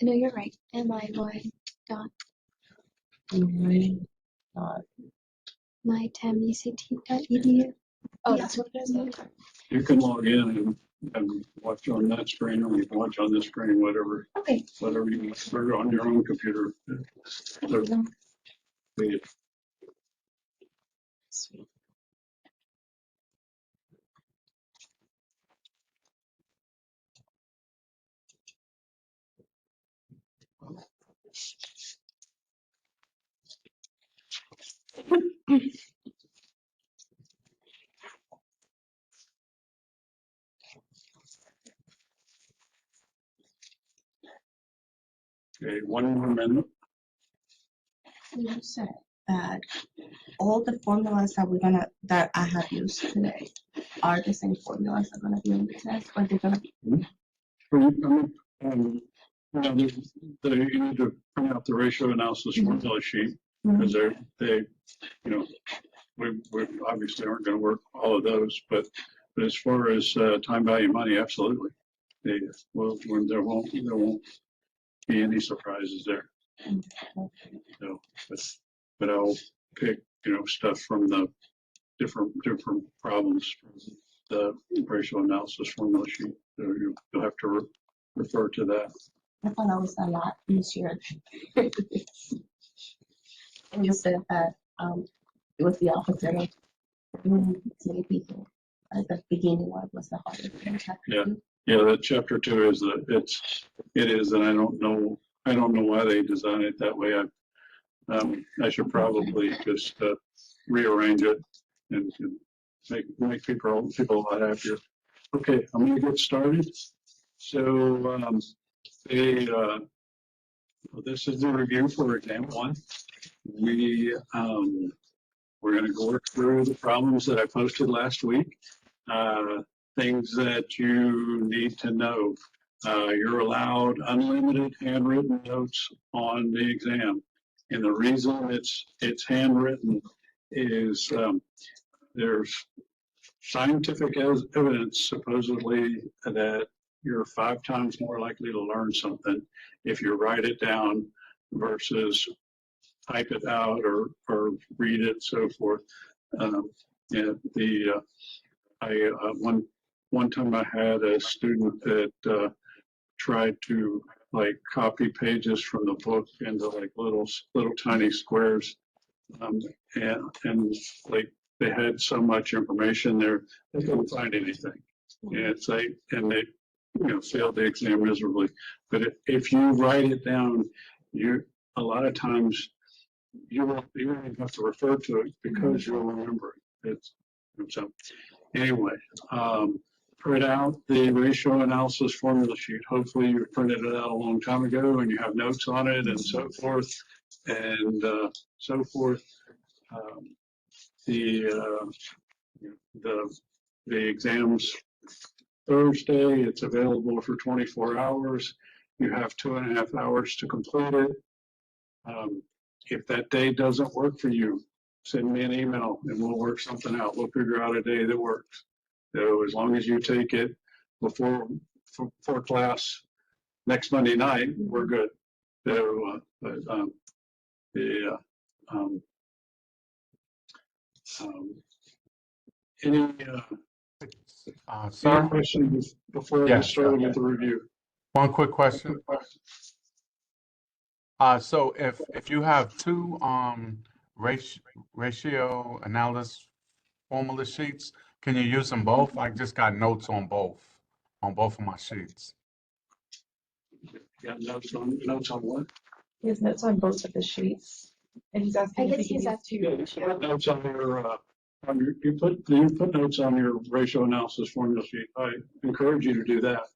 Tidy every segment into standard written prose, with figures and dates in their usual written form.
No, you're right. MIY dot mytamect.edu. Oh, that's what it is. Okay. You can log in and watch on that screen, or you can watch on this screen, whatever. Okay. Whatever you want, or on your own computer. So, yeah. Sweet. Okay, one more minute. You said that all the formulas that I have used today are the same formulas that are gonna be in the test, or they're gonna be. You need to print out the ratio analysis formula sheet, because they, we obviously aren't going to work all of those, but as far as time value money, absolutely. When there won't be any surprises there. So, but I'll pick, stuff from the different problems from the ratio analysis formula sheet. So you'll have to refer to that. I thought that was a lot easier. And you said that it was the opposite of many people. At the beginning one was the hardest. Yeah, that chapter 2 is it is, and I don't know why they designed it that way. I should probably just rearrange it and make people a lot happier. Okay, I'm going to get started. So this is the review for exam 1. We're going to go through the problems that I posted last week. Things that you need to know. You're allowed unlimited handwritten notes on the exam. And the reason it's handwritten is there's scientific evidence supposedly that you're 5 times more likely to learn something if you write it down versus type it out or read it, so forth. One time I had a student that tried to copy pages from the book into little tiny squares, and they had so much information there they couldn't find anything. And they failed the exam miserably. But if you write it down, a lot of times you won't even have to refer to it because you'll remember it. So anyway, print out the ratio analysis formula sheet. Hopefully you printed it out a long time ago and you have notes on it and so forth. The exam's Thursday. It's available for 24 hours. You have 2.5 hours to complete it. If that day doesn't work for you, send me an email and we'll work something out. We'll figure out a day that works. So as long as you take it before class next Monday night, we're good. So, any questions before we start with the review? One quick question. So if you have 2 ratio analysis formula sheets, can you use them both? I just got notes on both of my sheets. Yeah, notes on what? He has notes on both of the sheets. And he's asking if he can use 2. Notes on your you put notes on your ratio analysis formula sheet. I encourage you to do that.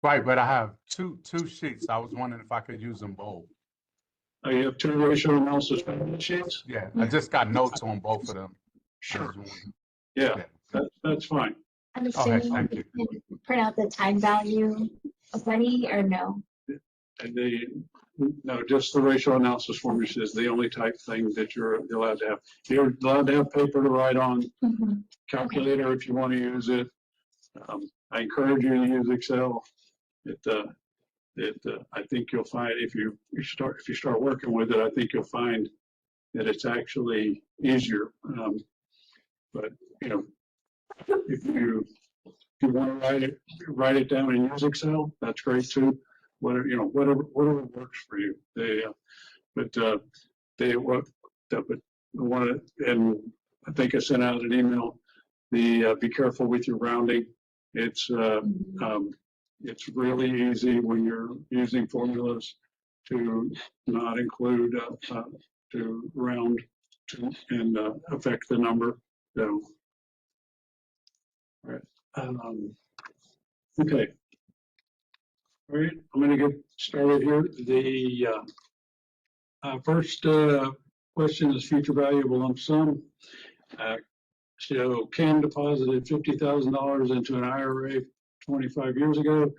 Right, but I have two sheets. I was wondering if I could use them both. Oh, you have 2 ratio analysis formula sheets? Yeah, I just got notes on both of them. Sure. Yeah, that's fine. I'm assuming thank you can print out the time value of money or no? And no, just the ratio analysis formula sheet is the only type thing that you're allowed to have. You're allowed to have paper to write on, calculator if you want to use it. I encourage you to use Excel. I think you'll find if you start working with it, I think you'll find that it's actually easier. But you know, if you want to write it down and use Excel, that's great too. Whatever works for you. And I think I sent out an email. Be careful with your rounding. It's really easy when you're using formulas to not include to round and affect the number. So, all right. Okay. All right. I'm going to get started here. The first question is future value of a lump sum. So Ken deposited $50,000 into an IRA 25 years ago.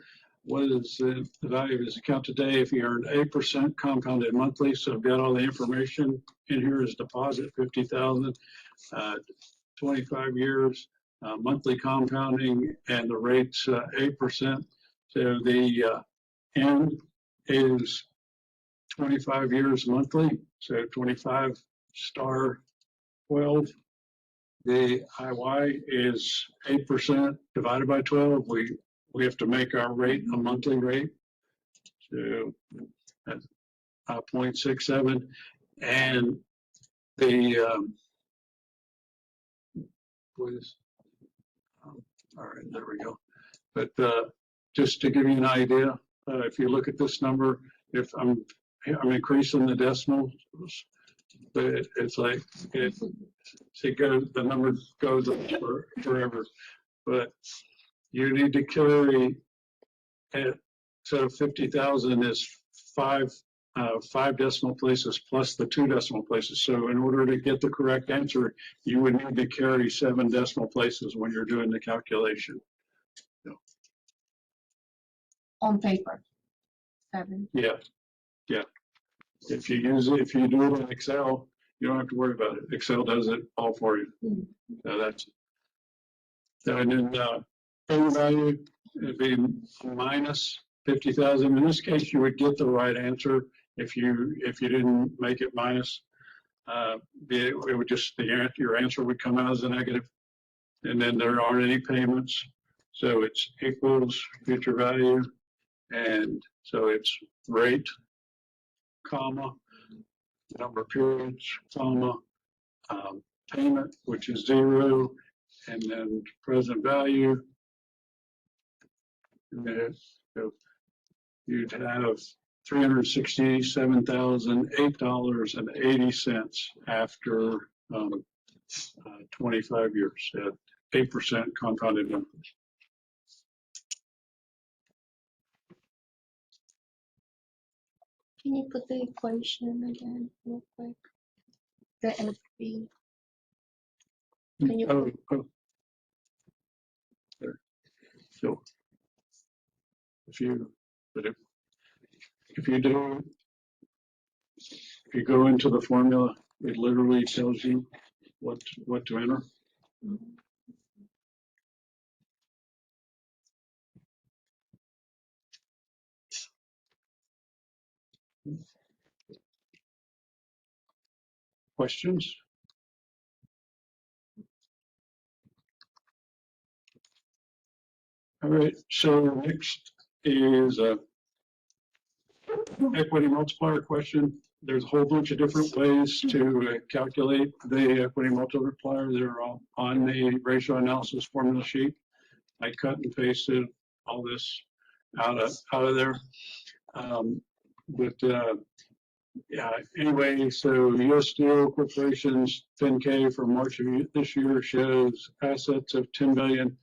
What is the value of his account today if he earned 8% compounded monthly? So I've got all the information in here. His deposit, 50,000, 25 years, monthly compounding, and the rate's 8%. So the end is 25 years monthly. So 25 star 12. The IY is 8% divided by 12. We have to make our rate a monthly rate. So that's 0.67. And the all right, there we go. But just to give you an idea, if you look at this number, if I'm increasing the decimals, but it's like the number goes up forever. But you need to carry so 50,000 is five decimal places plus the 2 decimal places. So in order to get the correct answer, you would need to carry 7 decimal places when you're doing the calculation. So, On paper, 7. yeah. If you do it in Excel, you don't have to worry about it. Excel does it all for you. So and then total value would be minus 50,000. In this case, you would get the right answer if you didn't make it minus. It would just your answer would come out as a negative, and then there aren't any payments. So it's equals future value, and so it's rate, comma, number of periods, comma, payment, which is 0, and then present value. And so you'd have $367,008.80 after 25 years at 8% compounded numbers. Can you put the equation again real quick? The FB. Can you There. So if you go into the formula, it literally tells you what to enter. Questions? All right, so next is a equity multiplier question. There's a whole bunch of different ways to calculate the equity multiplier. They're all on the ratio analysis formula sheet. I cut and pasted all this out of there. Yeah, anyway, so U.S. Steel Corporation's 10K for March of this year shows assets of $10 billion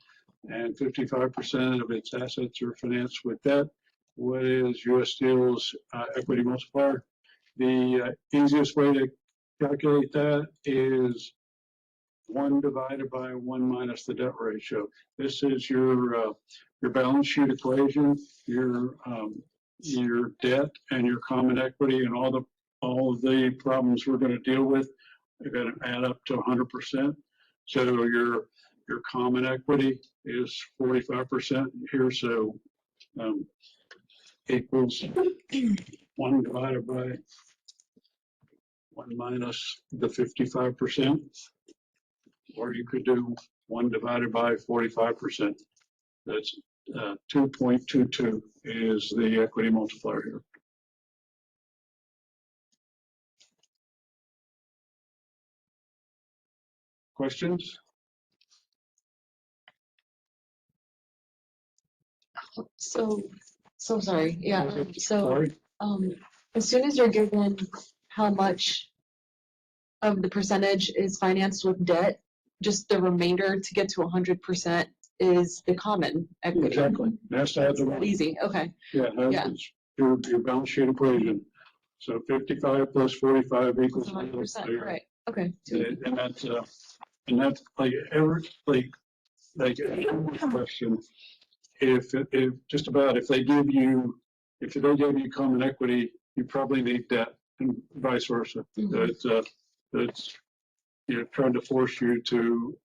and 55% of its assets are financed with debt. What is U.S. Steel's equity multiplier? The easiest way to calculate that is 1 divided by 1 minus the debt ratio. This is your balance sheet equation, your debt and your common equity, and all of the problems we're going to deal with are going to add up to 100%. So your common equity is 45% here. So equals 1 divided by 1 minus the 55%. Or you could do 1 divided by 45%. That's 2.22 is the equity multiplier here. Questions? So sorry. Yeah. So, Sorry. as soon as you're given how much of the percentage is financed with debt, just the remainder to get to 100% is the common equity. Exactly. That's to have the That easy. Okay. Yeah, Yeah. that's your balance sheet equation. So 55 plus 45 equals 100%. Right. Okay. And that's like every question. If just about if they give you common equity, you probably need debt, and vice versa. Mhm. That's trying to force you to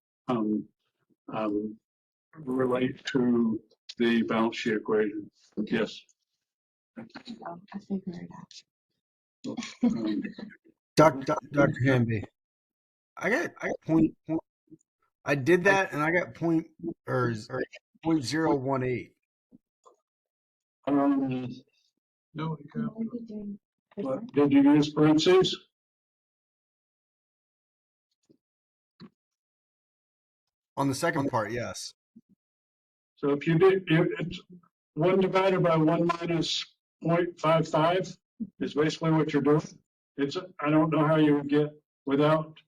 relate to the balance sheet equation. Yes. I figured it out. Um, Dr. Hamby, I got point. I did that, and I got point or 0.018. No, what, did you use parentheses? On the second part, yes. So if you did, it's 1 divided by 1 minus 0.55 is basically what you're doing. I don't know how you would get without.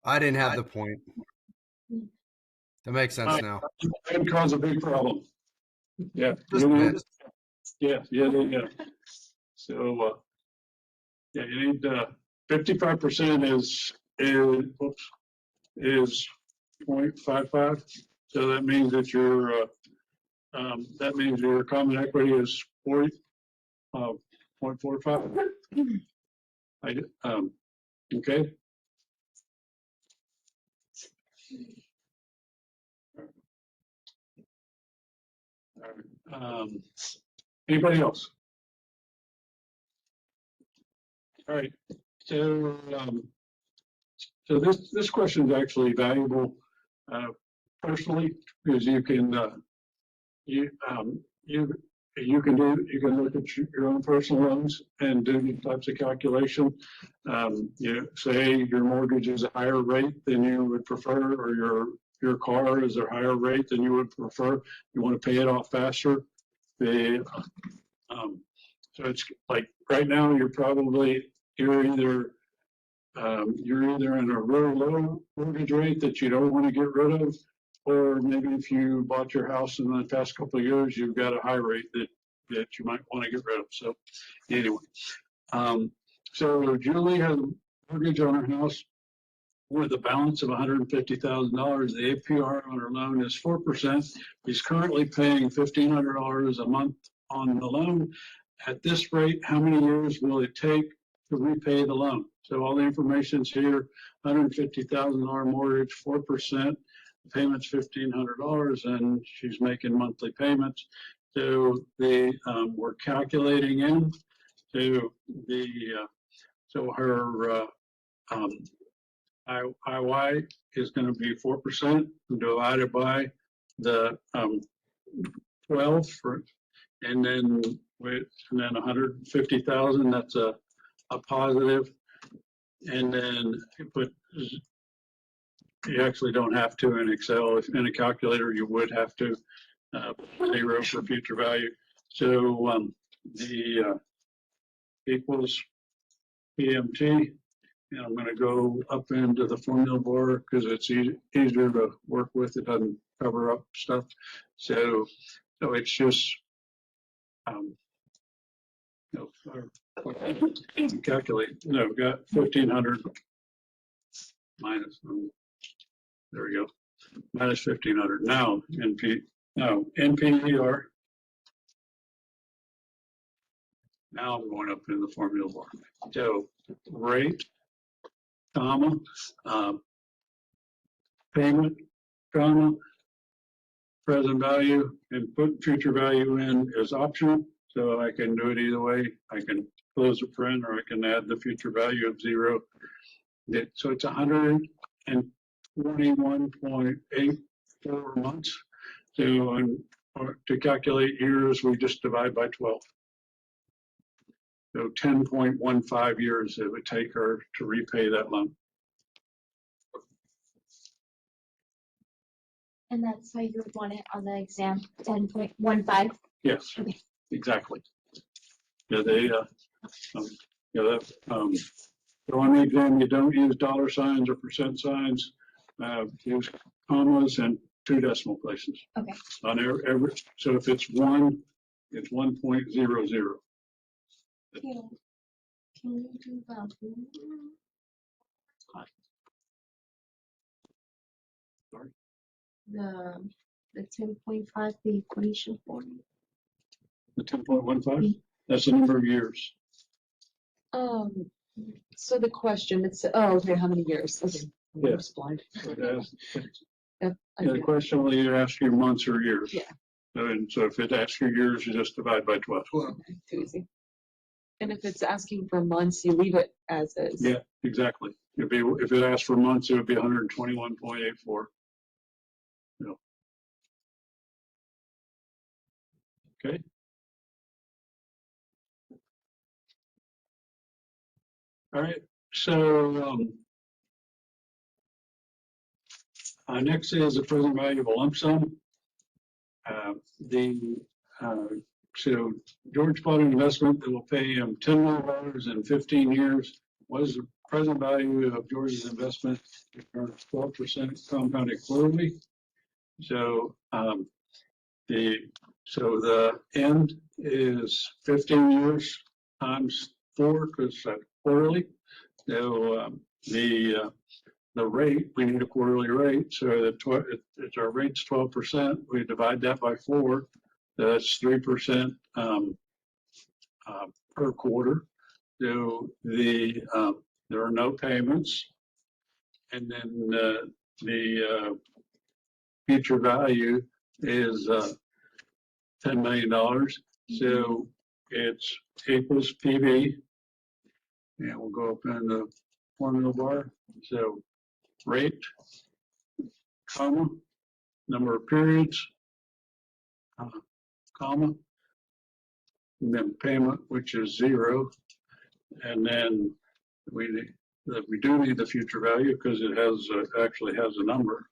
I didn't have the point. That makes sense now. It would cause a big problem. Yeah. Just a bit. Yeah. So, yeah, you need 55% is 0.55. So that means that your common equity is 0.45. Okay. Anybody else? All right. So, so this question is actually valuable personally because you can you can look at your own personal loans and do these types of calculation. Say your mortgage is a higher rate than you would prefer, or your car is a higher rate than you would prefer. You want to pay it off faster. So it's like right now you're either in a really low mortgage rate that you don't want to get rid of, or maybe if you bought your house in the past couple of years, you've got a high rate that you might want to get rid of. So anyway, so Julie has a mortgage on her house with a balance of $150,000. The APR on her loan is 4%. She's currently paying $1,500 a month on the loan. At this rate, how many years will it take to repay the loan? So all the information's here. $150,000 mortgage, 4%. The payment's $1,500, and she's making monthly payments. So we're calculating in to so her IY is going to be 4% divided by the 12 and then 150,000. That's a positive, and then you actually don't have to in Excel. If in a calculator, you would have to 0 for future value. So the equals PMT. And I'm going to go up into the formula bar because it's easier to work with. It doesn't cover up stuff. So it's just calculate. Got 1,500 minus. There we go. Minus 1,500. Now NPER. Now I'm going up in the formula bar. So rate, comma, payment, comma, present value, and put future value in is optional. So I can do it either way. I can close a print or I can add the future value of 0. So it's 121.84 months. So to calculate years, we just divide by 12. So 10.15 years it would take her to repay that loan. And that's how you would want it on the exam, 10.15. Yes, Okay. exactly. Yeah, so on the exam, you don't use dollar signs or percent signs. Use commas and 2 decimal places. Okay. On every, so if it's 1, it's 1.00. Can you do that? Sorry? The 10.5, the equation for me. The 10.15, that's the number of years. So the question, it's, oh, okay, how many years? Okay. I'm Yeah. just blind. It has- Yep, I Yeah, the do. question will either ask you months or years. Yeah. And so if it asks you years, you just divide by 12. Okay, too easy. And if it's asking for months, you leave it as is. Yeah, exactly. If it asks for months, it would be 121.84. Okay. All right. So next is the present value of a lump sum. So George bought an investment that will pay him $10 million in 15 years. What is the present value of George's investment? It earns 12% compounded quarterly. So the end is 15 years times 4 because that's quarterly. So the rate, we need a quarterly rate. So it's our rate's 12%. We divide that by 4. That's 3% per quarter. So there are no payments. And then the future value is $10 million. So it's A plus PV. And we'll go up in the formula bar. So rate, comma, number of periods, comma, and then payment, which is 0. And then we do need the future value because it has actually has a number.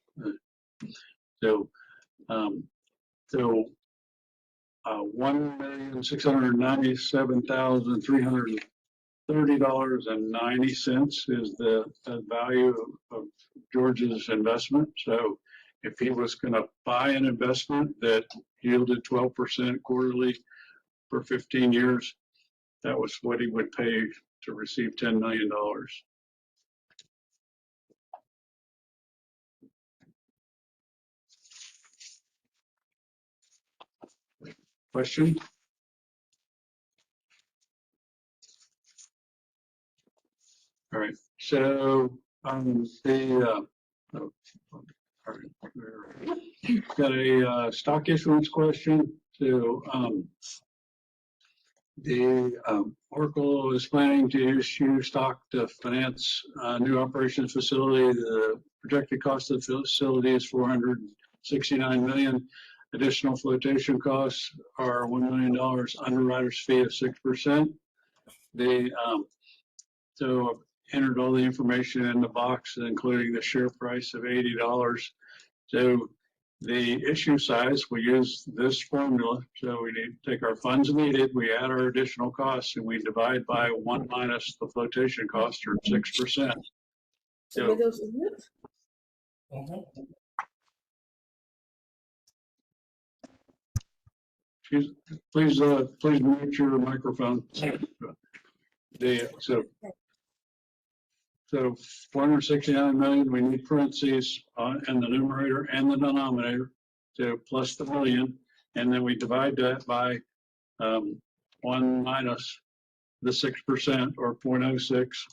So $1,697,330.90 is the value of George's investment. So if he was going to buy an investment that yielded 12% quarterly for 15 years, that was what he would pay to receive $10 million. Question? All right, so got a stock issuance question. So Oracle is planning to issue stock to finance a new operations facility. The projected cost of the facility is $469 million. Additional flotation costs are $1 million. Underwriter's fee of 6%. So entered all the information in the box, including the share price of $80. So the issue size, we use this formula. So we need to take our funds needed, we add our additional costs, and we divide by 1 minus the flotation cost, or 6%. So please mute your microphone. So 469 million, we need parentheses in the numerator and the denominator, so plus the million, and then we divide that by 1 minus the 6%, or 0.06.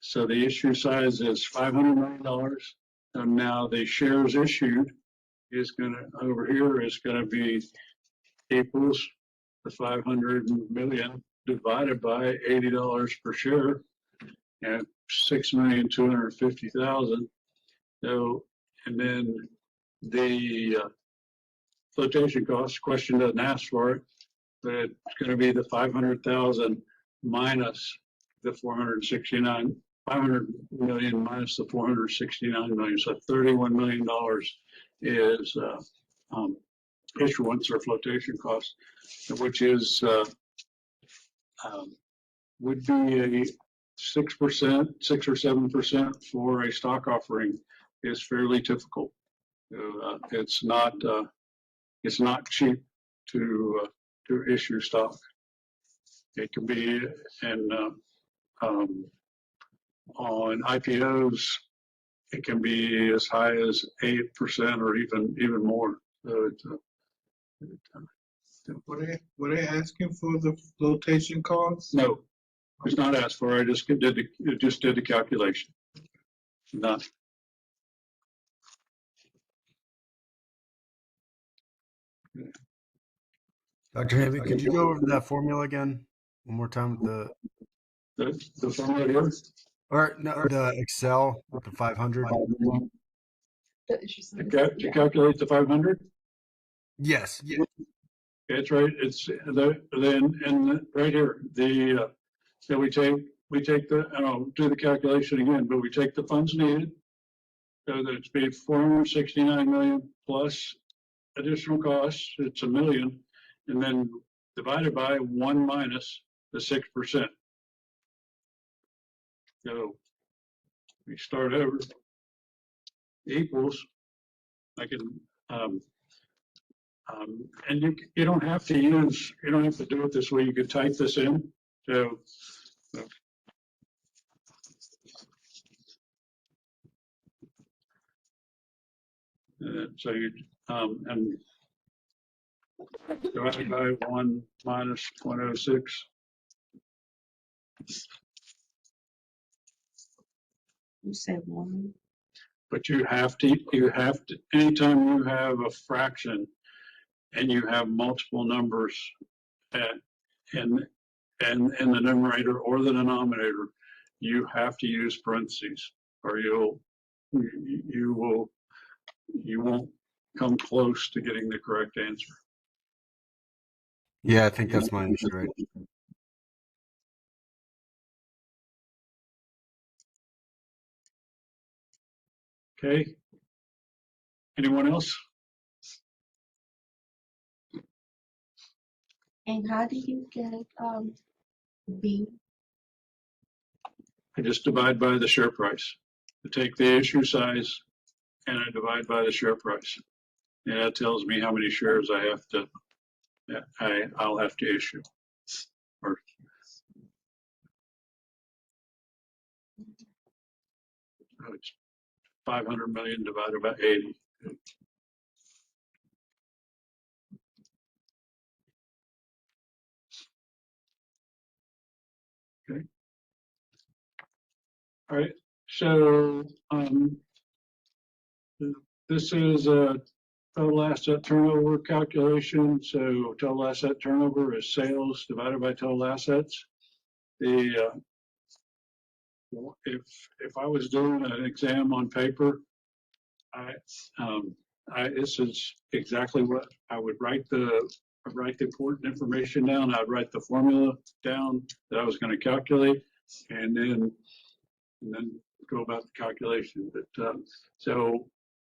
So the issue size is $500 million. And now the shares issued is gonna, over here is gonna be equals the 500 million divided by $80 per share and 6,250,000. So, and then the flotation cost question doesn't ask for it, but it's going to be the 500,000 minus the 469, 500 million minus the 469 million. So $31 million is issuance or flotation cost, which is would be a 6%, 6 or 7% for a stock offering is fairly typical. It's not cheap to issue stock. It can be, and on IPOs, it can be as high as 8% or even more. So it's, Were they asking for the flotation costs? no, it's not asked for. I just did the calculation. Not. Dr. Hamby, could you go over that formula again one more time with The formula here. or no, the Excel with the 500? The issue size. To calculate the 500. Yes. It's right. It's then right here. So we take the, and I'll do the calculation again, but we take the funds needed. So that it's be 469 million plus additional costs. It's $1 million, and then divided by 1 minus the 6%. So we start over equals. I can and you don't have to do it this way. You could type this in. So so you and divided by 1 minus 0.06. You said 1. But you have to, anytime you have a fraction and you have multiple numbers in the numerator or the denominator, you have to use parentheses or you won't come close to getting the correct answer. Yeah, I think that's my answer, right? Okay. Anyone else? And how do you get B? I just divide by the share price. I take the issue size and I divide by the share price. And that tells me how many shares I have to, I'll have to issue. Or so it's 500 million divided by 80. Okay. All right. So this is a total asset turnover calculation. So total asset turnover is sales divided by total assets. The if I was doing an exam on paper, this is exactly what I would write the important information down. I'd write the formula down that I was going to calculate, and then go about the calculation. But so,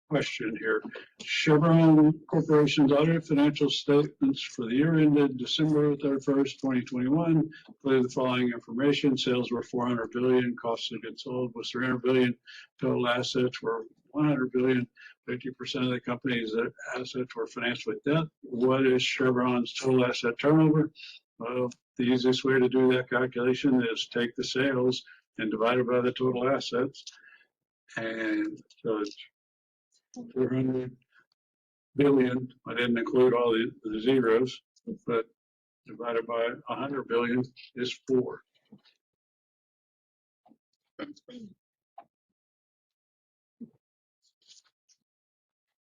question here: Chevron Corporation's audited financial statements for the year ended December 31st, 2021 include the following information: sales were 400 billion, cost of goods sold was 300 billion, total assets were 100 billion. 50% of the company's assets were financed with debt. What is Chevron's total asset turnover? Well, the easiest way to do that calculation is take the sales and divide it by the total assets. And so it's 400 billion. I didn't include all the zeros, but divided by 100 billion is 4.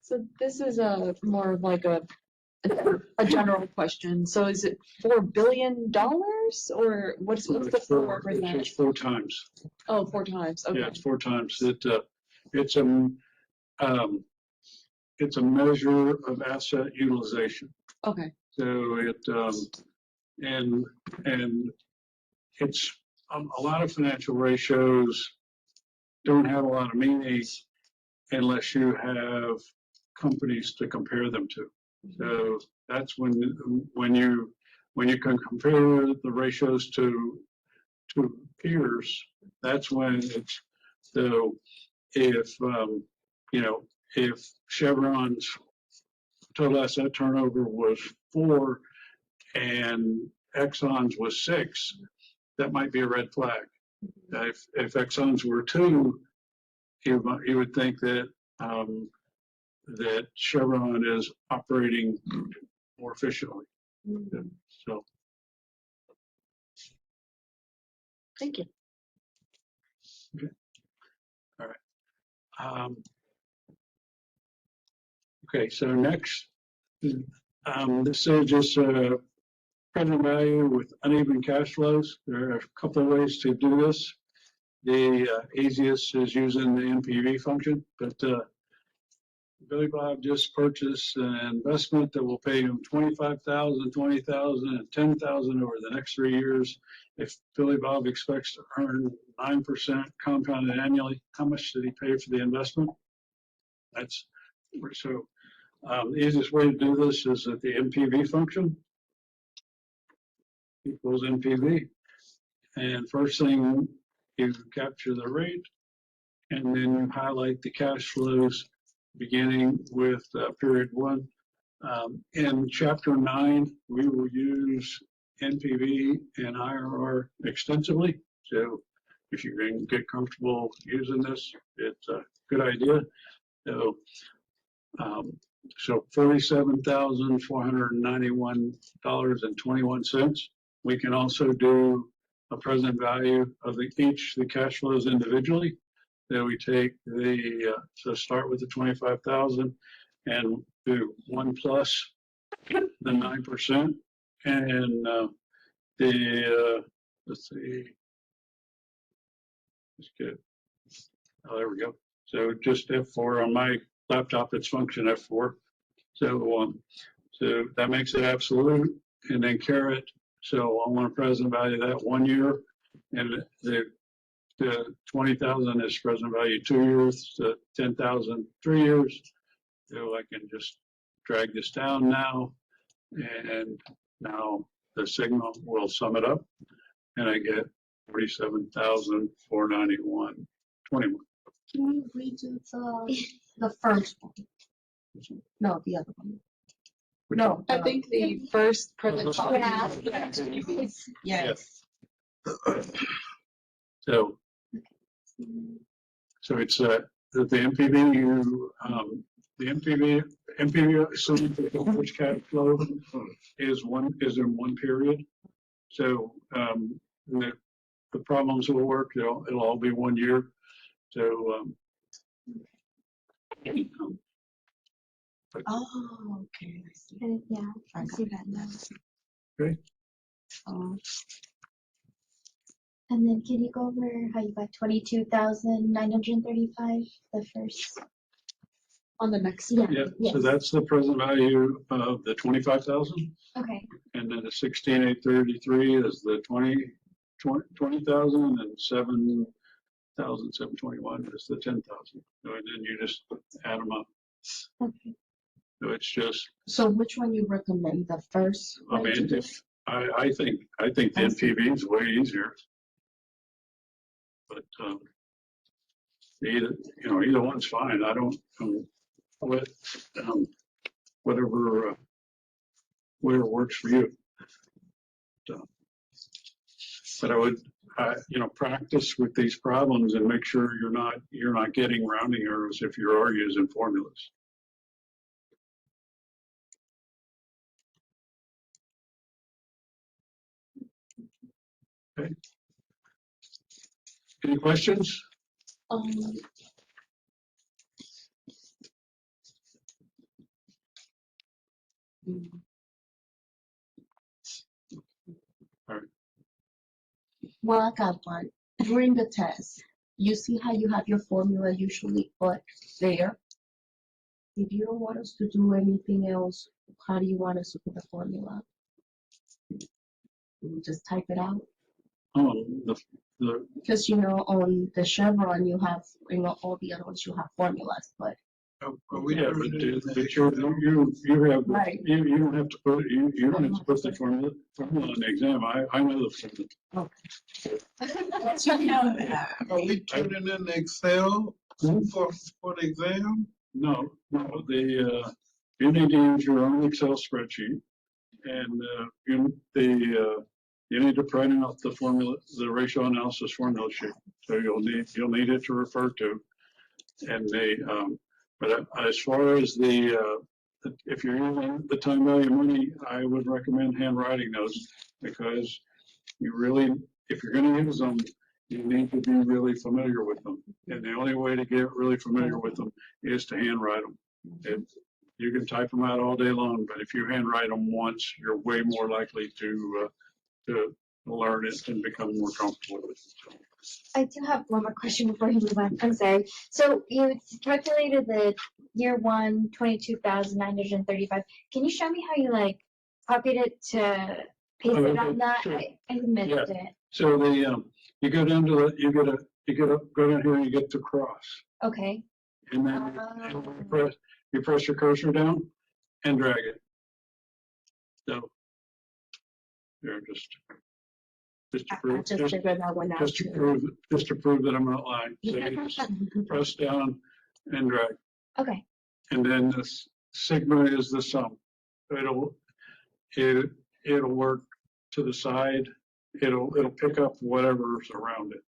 So this is a more of like a general question. So is it $4 billion or what's the It's four it's percent? just 4 times. Oh, 4 times. Yeah, Okay. it's 4 times. It's a, um, it's a measure of asset utilization. Okay. So and it's, a lot of financial ratios don't have a lot of meaning unless you have companies to compare them to. So that's when you can compare the ratios to peers, that's when it's, so if, if Chevron's total asset turnover was 4 and Exxon's was 6, that might be a red flag. If Exxon's were 2, you would think that, that Chevron is operating more efficiently. So, Thank you. all right. Okay, so next, this is just present value with uneven cash flows. There are a couple of ways to do this. The easiest is using the NPV function, but Billy Bob just purchased an investment that will pay him $25,000, $20,000, and $10,000 over the next 3 years. If Billy Bob expects to earn 9% compounded annually, how much did he pay for the investment? That's so. The easiest way to do this is that the NPV function equals NPV. And first thing, you capture the rate, and then you highlight the cash flows beginning with period 1. In chapter 9, we will use NPV and IRR extensively. So if you can get comfortable using this, it's a good idea. So, $47,491.21. We can also do a present value of each the cash flows individually. Then we take so start with the 25,000 and do 1 plus the 9%. And let's see, let's get, oh, there we go. So just F4 on my laptop, it's function F4. So that makes it absolute, and then caret. So I want to present value that 1 year, and the 20,000 is present value 2 years, the 10,000 3 years. So I can just drag this down now, and now the signal will sum it up, and I get 47,491.21. Can you redo the first one? No, the other one. No. I think the first present Yeah. value. Yes. So it's the NPV, NPV assuming the average cash flow is in 1 period. So the problems will work. It'll all be 1 year. So Oh, okay. I see. Yeah, I see that now. Okay. And then can you go over how you got 22,935, the first? On the next. Yeah, yeah, yes. so that's the present value of the 25,000, Okay, and then the 16,833 is the 20,000, and 7,721 is the 10,000. And then you just add them up. okay. So it's just, So which one you recommend? The first? I way to mean, do if, I think the NPV is way easier. But either one's fine. I don't, whatever works for you. But I would, practice with these problems and make sure you're not getting rounding errors if you are using formulas. Okay. Any questions? Well, I got one. During the test, you see how you have your formula usually put there? If you don't want us to do anything else, how do you want us to put the formula? You just type it out? The, Because you know, on the Chevron, you have, you know, all the other ones, you have formulas, but. Are we yeah, doing but it in the you have, Right. you don't have to put, you don't have to put the formula on the exam. I know the formula. Are we turning in the Excel for the exam? No, you need to use your own Excel spreadsheet and, you need to print out the formula, the ratio analysis formula sheet. So you'll need it to refer to. And but as far as if you're using the time value of money, I would recommend handwriting those because if you're gonna use them, you need to be really familiar with them. And the only way to get really familiar with them is to handwrite them. You can type them out all day long, but if you handwrite them once, you're way more likely to learn it and become more comfortable with it. I do have one more question before you move on. I'm sorry. So you calculated the year one, 22,935. Can you show me how you like copied it to paste it on that? Sure. I missed Yeah. it. So you go down to go down here and you get to cross. Okay. And then you press your cursor down and drag it. So there, just to I prove, just figured that one out just to too. prove that I'm not lying. So you just press down and drag. Okay. And then this sigma is the sum. It'll work to the side. It'll pick up whatever's around it.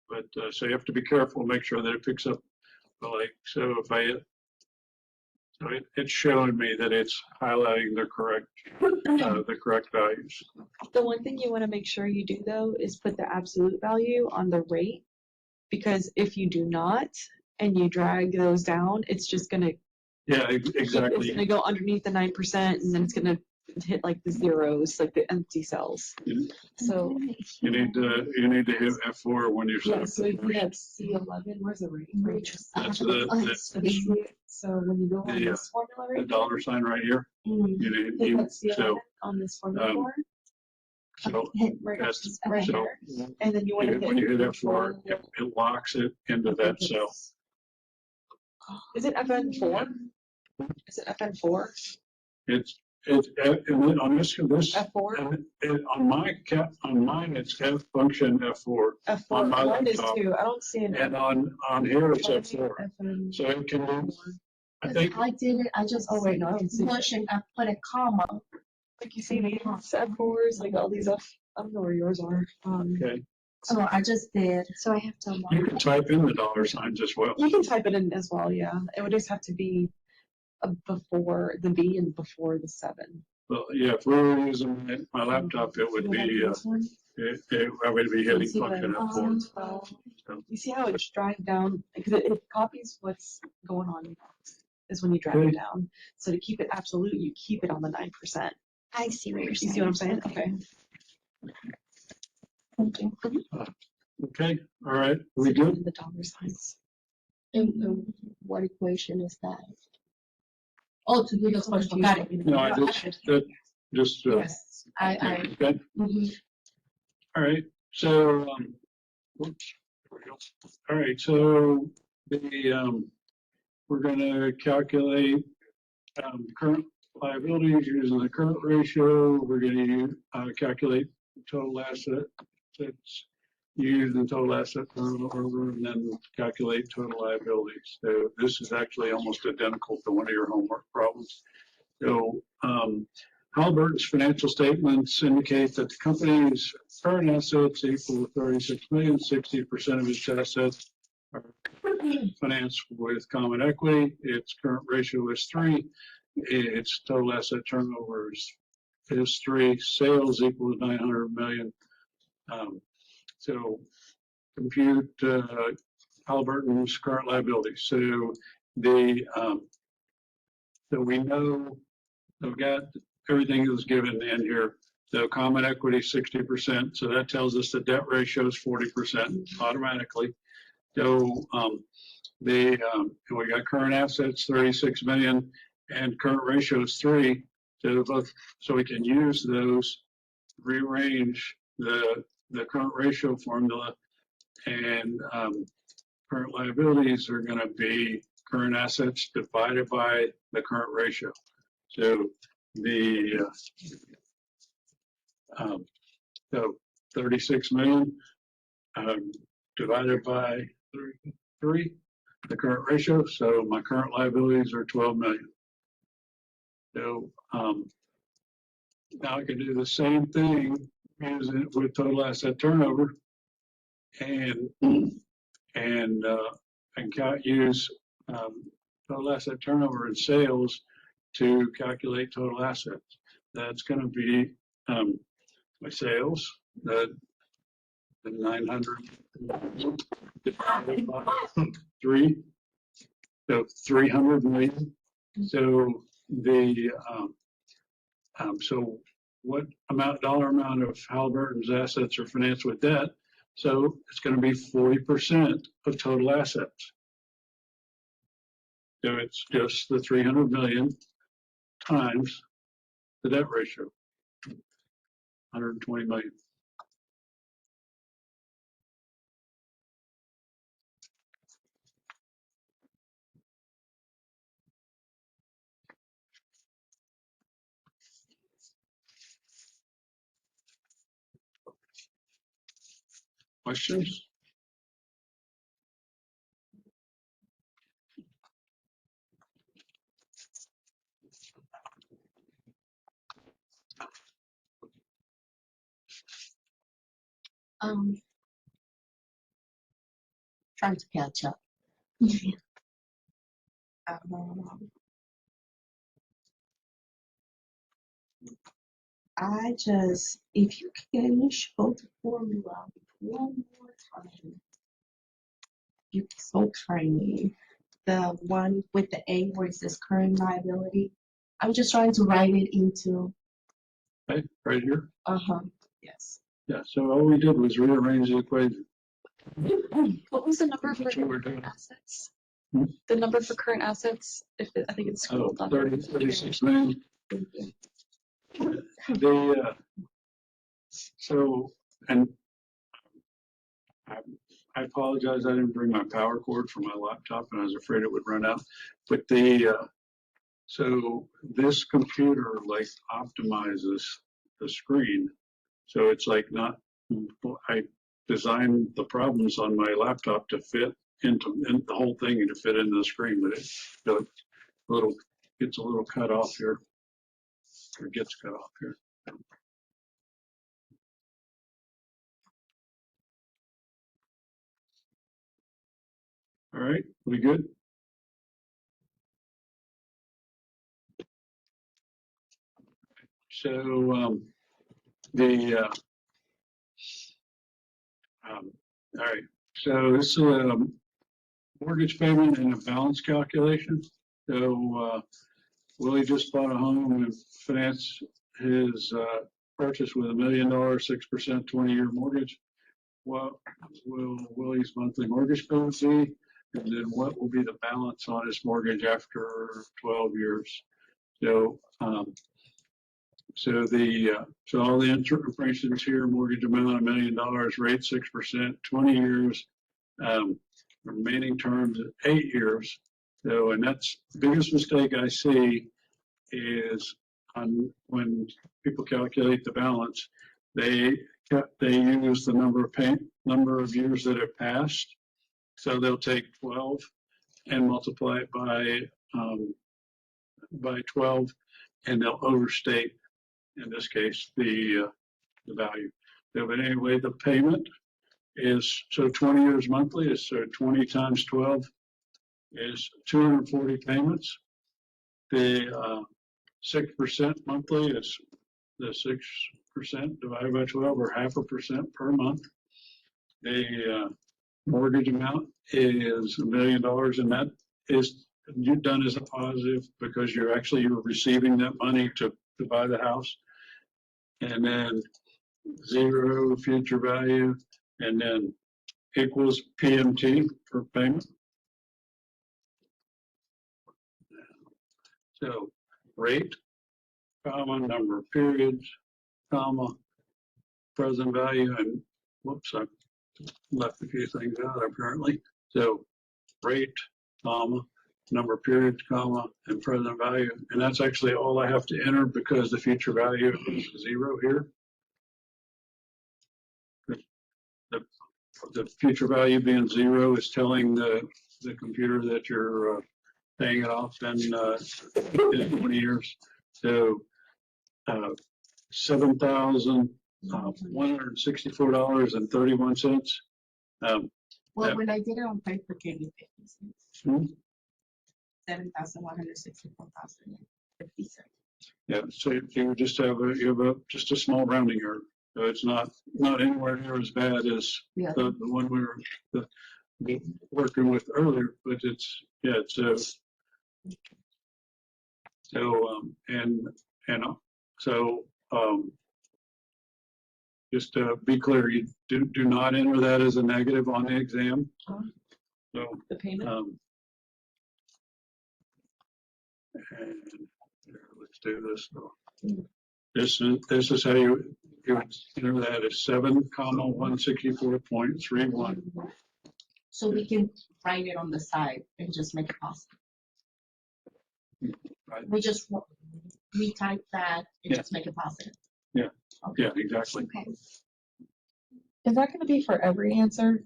But so you have to be careful, make sure that it picks up so if it's showing me that it's highlighting the correct values. The one thing you want to make sure you do though is put the absolute value on the rate, because if you do not and you drag those down, it's just gonna Yeah, it's exactly. gonna go underneath the 9%, and then it's gonna hit like the zeros, like the empty cells. So You need to hit F4 when you're set yeah, up. so if you have C11, where's the rate? That's So when you go on the, this formula the right dollar sign right here. Mm. You here, need, put C11 so, on this formula um, bar, so hit right, that's, right so here, and then you want to when you hit F4, control- it locks it into that cell. Is it FN4? Is it FN4? On this, F4? on mine, it's F function F4. On F4. my Mine is laptop. 2. I don't see an And on here, it's F4. FN. So it can do, I Cause think, I did it, I just, Oh, wait, no, I don't see push and I put a comma. Like you see these F4s, like all these F. I don't know where yours are. okay, So I just did. So I have to. you can type in the dollar signs as well. You can type it in as well, yeah. It would just have to be before the B and before the 7. Well, yeah, if we were using my laptop, it would be, This one? I would be hitting You see function the, F4. 12. So, You see how it's dragged down? Because it copies what's going on is when you drag Okay. it down. So to keep it absolute, you keep it on the 9%. I see what you're You saying. see what I'm saying? Okay. Thank you. Okay, all right, we good? The dollar signs. And what equation is that? Oh, to do the first one, got it. No, I just, Yes, I, okay, mhm. all right, so, oops, there we go. All right, so we're gonna calculate, current liabilities using the current ratio. We're gonna calculate total assets using total asset turnover, and then calculate total liabilities. So this is actually almost identical to one of your homework problems. So Halliburton's financial statements indicate that the company's current assets equal to 36 million, 60% of its assets are financed with common equity. Its current ratio is 3. Its total asset turnover is 3. Sales equal to 900 million. So compute Halliburton's current liabilities. So so we know I've got everything that was given in here. So common equity 60%. So that tells us the debt ratio is 40% automatically. So we got current assets 36 million and current ratio is 3. So we can use those, rearrange the current ratio formula, and current liabilities are going to be current assets divided by the current ratio. So so 36 million divided by 3, the current ratio. So my current liabilities are 12 million. So now I can do the same thing using it with total asset turnover, and use total asset turnover and sales to calculate total assets. That's going to be my sales, the 900 divided by 3, so 300 million. So so what dollar amount of Halliburton's assets are financed with debt? So it's going to be 40% of total assets. So it's just the 300 million times the debt ratio, 120 million. Questions? Trying to catch up. Um, if you can show the formula one more time, you so kindly. The one with the A where it says current liability. I'm just trying to write it into, Okay, right here. yes. Yeah, so all we did was rearrange the equation. What was the number for That's what we're doing. current assets? Hmm? The number for current assets, I think it's Oh, scrolled down. 36 million. So, and I apologize, I didn't bring my power cord for my laptop and I was afraid it would run out. But so this computer like optimizes the screen. So it's like not, I designed the problems on my laptop to fit into the whole thing and to fit into the screen, but it gets a little cut off here, or gets cut off here. All right, we good? So all right, so this is a mortgage payment and a balance calculation. So Willie just bought a home and financed his purchase with $1 million, 6% 20-year mortgage. What will Willie's monthly mortgage payment be? And then what will be the balance on his mortgage after 12 years? So so all the information is here. Mortgage amount $1 million, rate 6%, 20 years, remaining terms 8 years. So, and that's the biggest mistake I see is when people calculate the balance, they use the number of years that have passed. So they'll take 12 and multiply it by 12, and they'll overstate, in this case, the value. So, but anyway, the payment is, so 20 years monthly is, so 20 times 12 is 240 payments. The 6% monthly is the 6% divided by 12, or 0.5% per month. The mortgage amount is $1 million, and that is you've done as a positive because you're receiving that money to buy the house. And then 0 future value, and then equals PMT for payment. So rate, comma, number of periods, comma, present value, and whoops, I left a few things out apparently. So rate, comma, number of periods, comma, and present value. And that's actually all I have to enter because the future value is 0 here. The future value being 0 is telling the computer that you're paying it off in 20 years. So $7,164.31. Well, when I did it on paper, gave me 50 cents. 7,164,050 cents. Yeah, so you just have just a small rounding error. So it's not anywhere near as bad as Yeah. the one we were working with earlier, but it's just to be clear, you do not enter that as a negative on the exam. So The payment. and here, let's do this. This is how you would enter that as 7,164.31. So we can write it on the side and just make it positive. Right. We just retype that and Yeah. just make it positive. Yeah, exactly. Okay. Is that gonna be for every answer?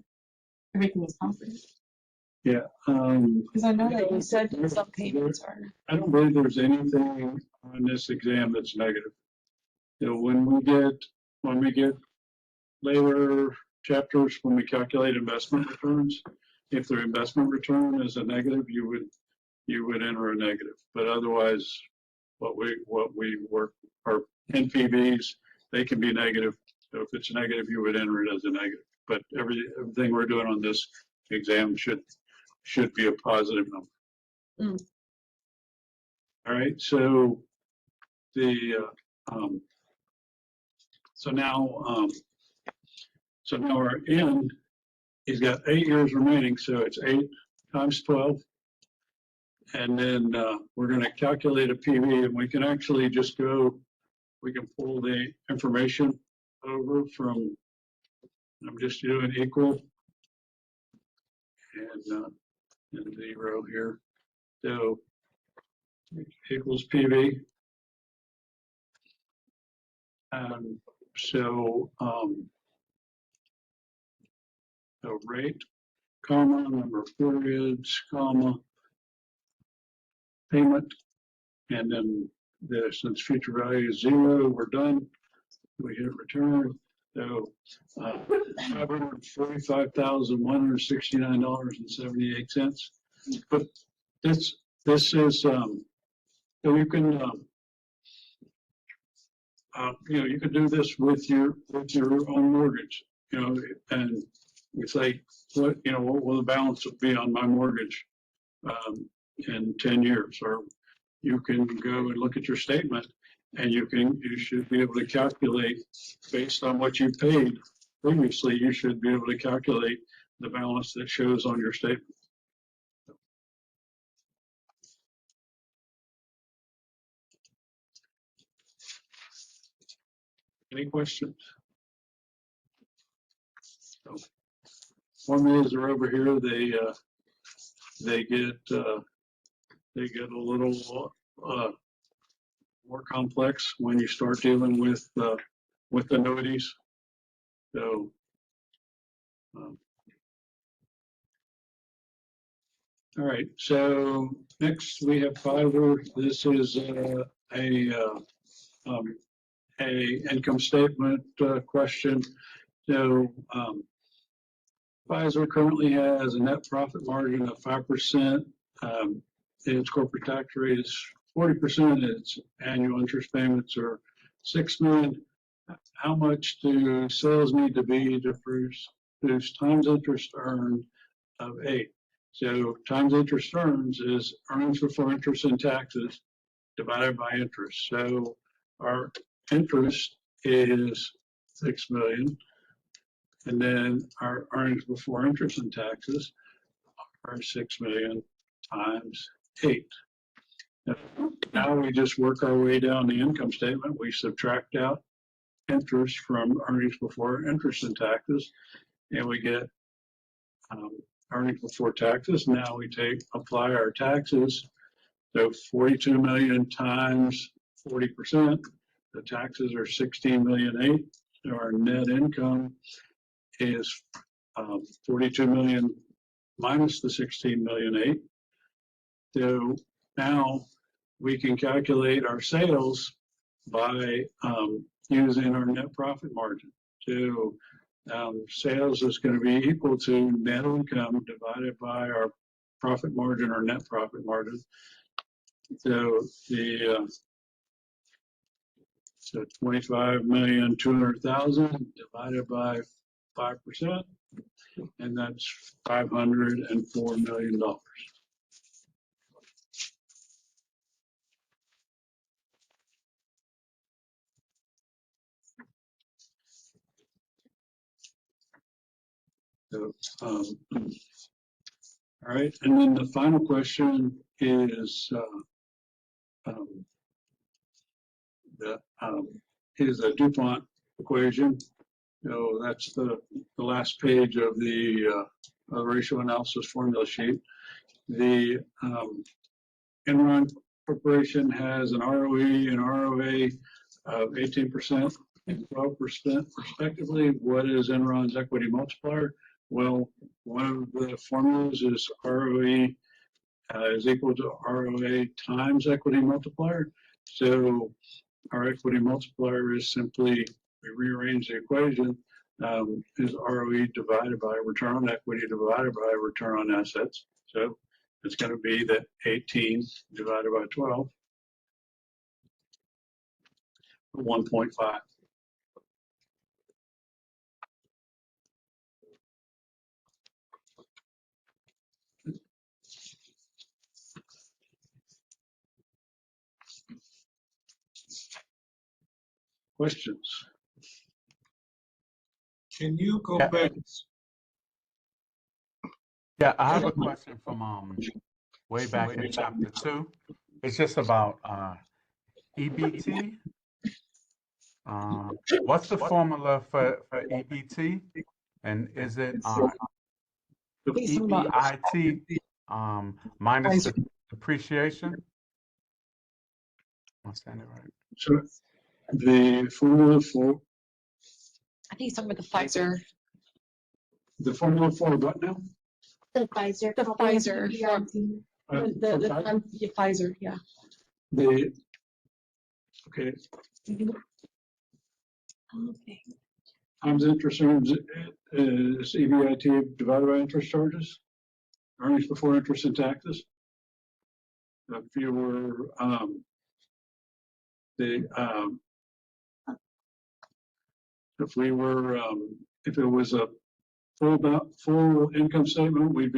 Everything is positive. Yeah. Because I know that you said some payments are. I don't believe there's anything on this exam that's negative. You know, when we get later chapters, when we calculate investment returns, if their investment return is a negative, you would enter a negative. But otherwise, what we work our NPVs, they can be negative. So if it's negative, you would enter it as a negative. But everything we're doing on this exam should be a positive number. All right, so so now our N, he's got 8 years remaining, so it's 8 times 12. And then we're going to calculate a PV, and we can actually just we can pull the information over from, I'm just doing equal and 0 here. So equals PV. So rate, comma, number of periods, comma, payment, and then since future value is 0, we're done. We hit return. So $545,169.78. But this is so you can you can do this with your own mortgage, and it's like what will the balance be on my mortgage in 10 years? Or you can go and look at your statement, and you should be able to calculate based on what you paid previously. You should be able to calculate the balance that shows on your statement. Any questions? So, formulas are over here. They get a little more complex when you start dealing with annuities. So all right. So next we have Fiverr. This is a income statement question. So Pfizer currently has a net profit margin of 5%. Its corporate tax rate is 40%. Its annual interest payments are $6 million. How much do sales need to be to produce times interest earned of 8? So times interest earns is earnings before interest and taxes divided by interest. So our interest is 6 million. And then our earnings before interest and taxes are 6 million times 8. Now we just work our way down the income statement. We subtract out interest from earnings before interest and taxes, and we get earnings before taxes. Now we apply our taxes. So 42 million times 40%, the taxes are 16,000,008. So our net income is 42 million minus the 16,000,008. So now we can calculate our sales by using our net profit margin. So sales is going to be equal to net income divided by our profit margin or net profit margin. So so 25,200,000 divided by 5%, and that's $504 million. So, all right, and then the final question is the DuPont equation. So that's the last page of the ratio analysis formula sheet. The Enron Corporation has an ROE and ROA of 18% and 12% respectively. What is Enron's equity multiplier? Well, one of the formulas is ROE is equal to ROA times equity multiplier. So our equity multiplier is simply, we rearrange the equation, is ROE divided by return on equity divided by return on assets. So it's going to be that 18 divided by 12, 1.5. Questions? Can you go Yeah. back? Yeah, I have a question from way back in chapter 2. It's just about EBT. What's the formula for EBT? And is it EBIT minus the depreciation? Am I saying it right? So the formula for I think some with the Pfizer, what now? The Pfizer. the Pfizer, the Pfizer, yeah. Okay, Okay. times interest earned is EBIT divided by interest charges, earnings before interest and taxes. If you were if it was a full income statement, we'd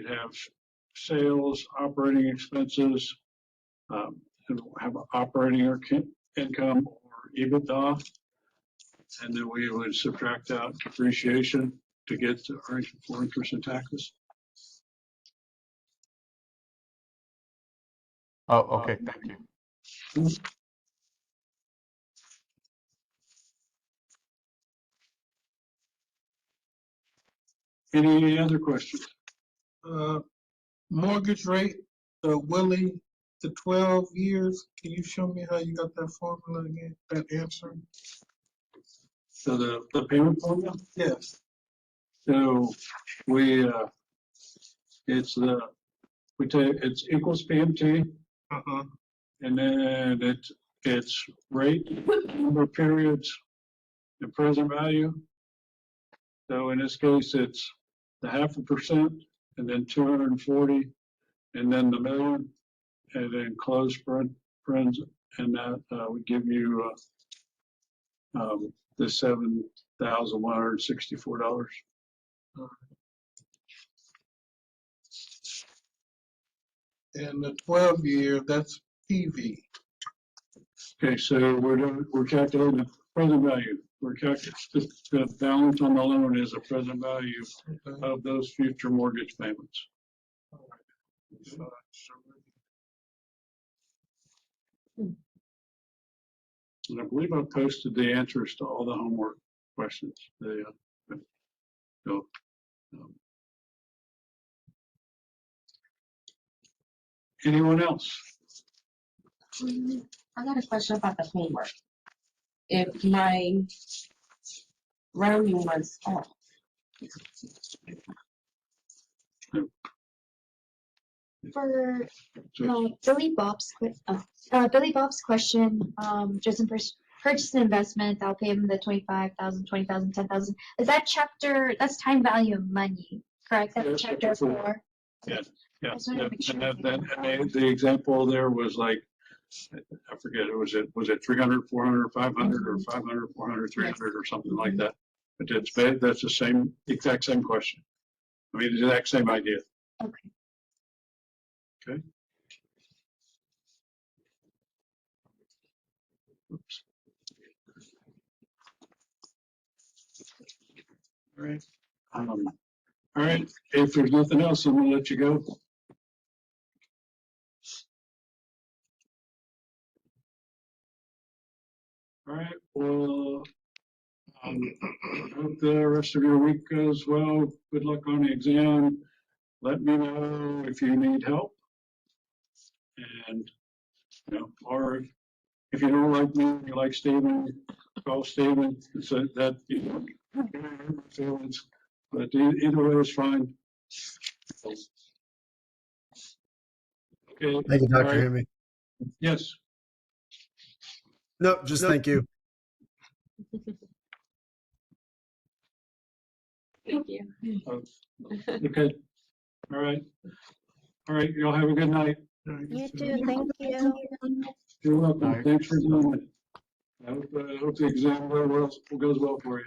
have sales, operating expenses, have operating income or EBITDA, and then we would subtract out depreciation to get to earnings before interest and taxes. Oh, okay, thank you. Any other questions? Mortgage rate, Willie, to 12 years. Can you show me how you got that formula again, that answer? So the payment formula? Yes. So it's equals PMT, and then it's rate, number of periods, and present value. So in this case, it's the 0.5%, and then 240, and then the million, and then close friends, and that would give you the $7,164. And the 12-year, that's PV. Okay, so we're calculating the present value. We're calculating the balance on the loan is the present value Okay. of those future mortgage payments. So- And I believe I posted the answers to all the homework questions. So, anyone else? I got a question about the homework. If my rounding was off, For So, Billy Bob's question, just in purchase and investment, I'll pay him the 25,000, 20,000, 10,000. Is that chapter, that's time value of money, correct? That's Yes, chapter chapter 4. yeah, I just wanted to make sure. and the example there was like, I forget, was it 300, 400, 500, or 500, 400, 300, or something like that? But that's the same, exact same question. I mean, the exact same idea. Okay. Okay. Oops. All right. All right. If there's nothing else, I'm gonna let you go. All right. Well, I hope the rest of your week goes well. Good luck on the exam. Let me know if you need help. And, or if you don't like me, you like Stephen, call Stephen. So that, feelings, but either way is fine. Okay. Thank you, All Dr. right. Hamby. Yes. No, just thank you. Thank you. Okay. All right. All right. Y'all have a good night. You too, thank you. You're welcome. Night. Thanks for doing it. I hope the exam goes well for you.